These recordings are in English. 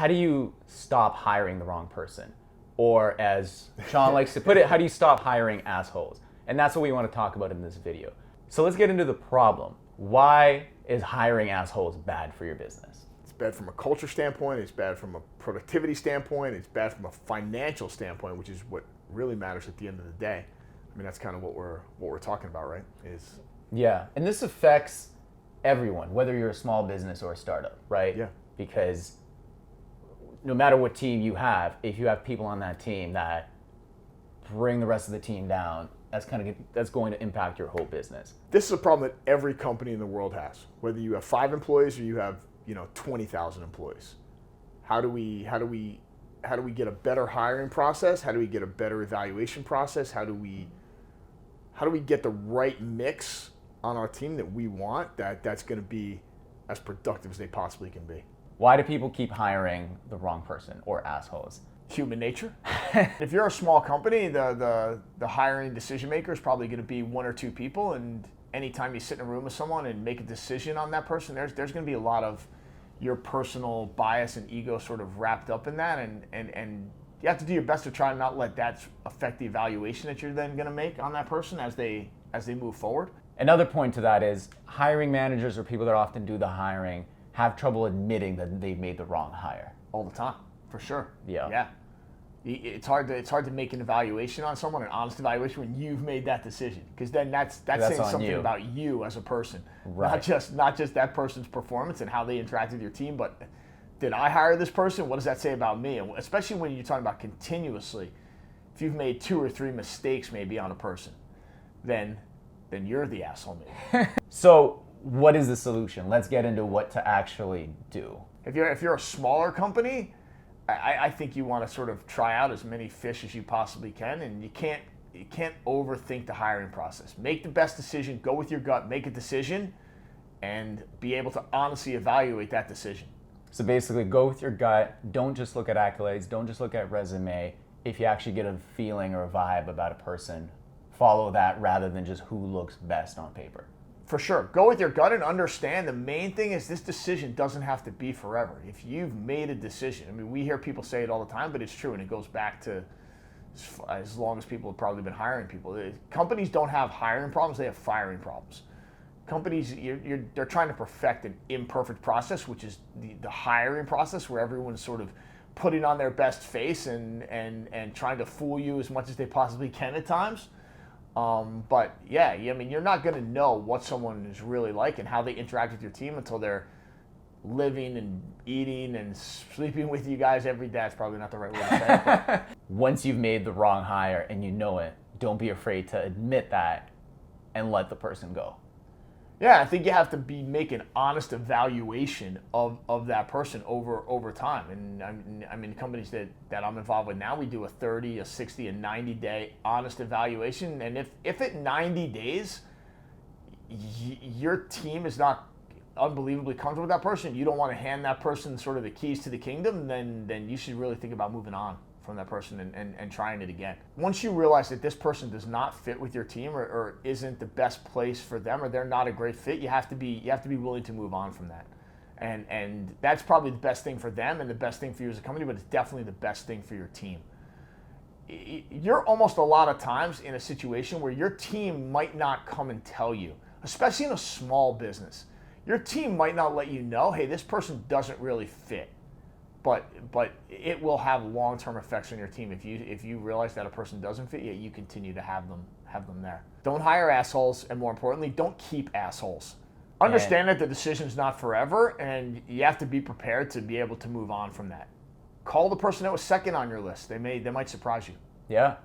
how do you stop hiring the wrong person? Or as Sean likes to put it, how do you stop hiring assholes? And that's what we want to talk about in this video. So let's get into the problem. Why is hiring assholes bad for your business? It's bad from a culture standpoint, it's bad from a productivity standpoint, it's bad from a financial standpoint, which is what really matters at the end of the day. I mean, that's kind of what we're talking about, right? Yeah, and this affects everyone, whether you're a small business or a startup, right? Yeah. Because no matter what team you have, if you have people on that team that bring the rest of the team down, that's going to impact your whole business. This is a problem that every company in the world has, whether you have 5 employees or you have 20,000 employees. How do we get a better hiring process? How do we get a better evaluation process? How do we get the right mix on our team that we want that's going to be as productive as they possibly can be? Why do people keep hiring the wrong person or assholes? Human nature. If you're a small company, the hiring decision maker is probably going to be 1 or 2 people, and anytime you sit in a room with someone and make a decision on that person, there's going to be a lot of your personal bias and ego sort of wrapped up in that, and you have to do your best to try and not let that affect the evaluation that you're then going to make on that person as they move forward. Another point to that is hiring managers or people that often do the hiring have trouble admitting that they've made the wrong hire. All the time, for sure. Yeah. It's hard to make an evaluation on someone, an honest evaluation, when you've made that decision, because then that's saying something about you as a person, right? Not just that person's performance and how they interact with your team, but did I hire this person? What does that say about me? And especially when you're talking about continuously, if you've made 2 or 3 mistakes maybe on a person, then you're the asshole maybe. So what is the solution? Let's get into what to actually do. If you're a smaller company, I think you want to sort of try out as many fish as you possibly can, and you can't overthink the hiring process. Make the best decision, go with your gut, make a decision, and be able to honestly evaluate that decision. So basically, go with your gut. Don't just look at accolades. Don't just look at resume. If you actually get a feeling or a vibe about a person, follow that rather than just who looks best on paper. For sure. Go with your gut and understand the main thing is this decision doesn't have to be forever. If you've made a decision, I mean, we hear people say it all the time, but it's true, and it goes back to as long as people have probably been hiring people. Companies don't have hiring problems, they have firing problems. Companies, they're trying to perfect an imperfect process, which is the hiring process, where everyone's sort of putting on their best face and trying to fool you as much as they possibly can at times. But yeah, I mean, you're not going to know what someone is really like and how they interact with your team until they're living and eating and sleeping with you guys every day. That's probably not the right way to say it. Once you've made the wrong hire and you know it, don't be afraid to admit that and let the person go. Yeah, I think you have to make an honest evaluation of that person over time. And I mean, companies that I'm involved with now, we do a 30, a 60, a 90-day honest evaluation. And if at 90 days your team is not unbelievably comfortable with that person, you don't want to hand that person sort of the keys to the kingdom, then you should really think about moving on from that person and trying it again. Once you realize that this person does not fit with your team or isn't the best place for them, or they're not a great fit, you have to be willing to move on from that. And that's probably the best thing for them and the best thing for you as a company, but it's definitely the best thing for your team. You're almost a lot of times in a situation where your team might not come and tell you, especially in a small business. Your team might not let you know, hey, this person doesn't really fit. But it will have long-term effects on your team if you realize that a person doesn't fit, yet you continue to have them there. Don't hire assholes, and more importantly, don't keep assholes. Understand that the decision's not forever, and you have to be prepared to be able to move on from that. Call the person that was second on your list. They might surprise you. Yeah,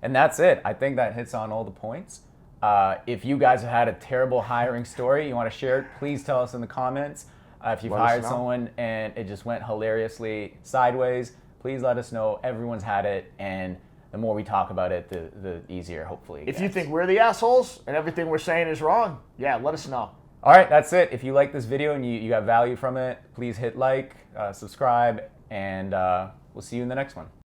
and that's it. I think that hits on all the points. If you guys have had a terrible hiring story, you want to share it, please tell us in the comments. If you've hired someone and it just went hilariously sideways, please let us know. Everyone's had it, and the more we talk about it, the easier, hopefully. If you think we're the assholes and everything we're saying is wrong, yeah, let us know. All right, that's it. If you like this video and you got value from it, please hit like, subscribe, and we'll see you in the next one.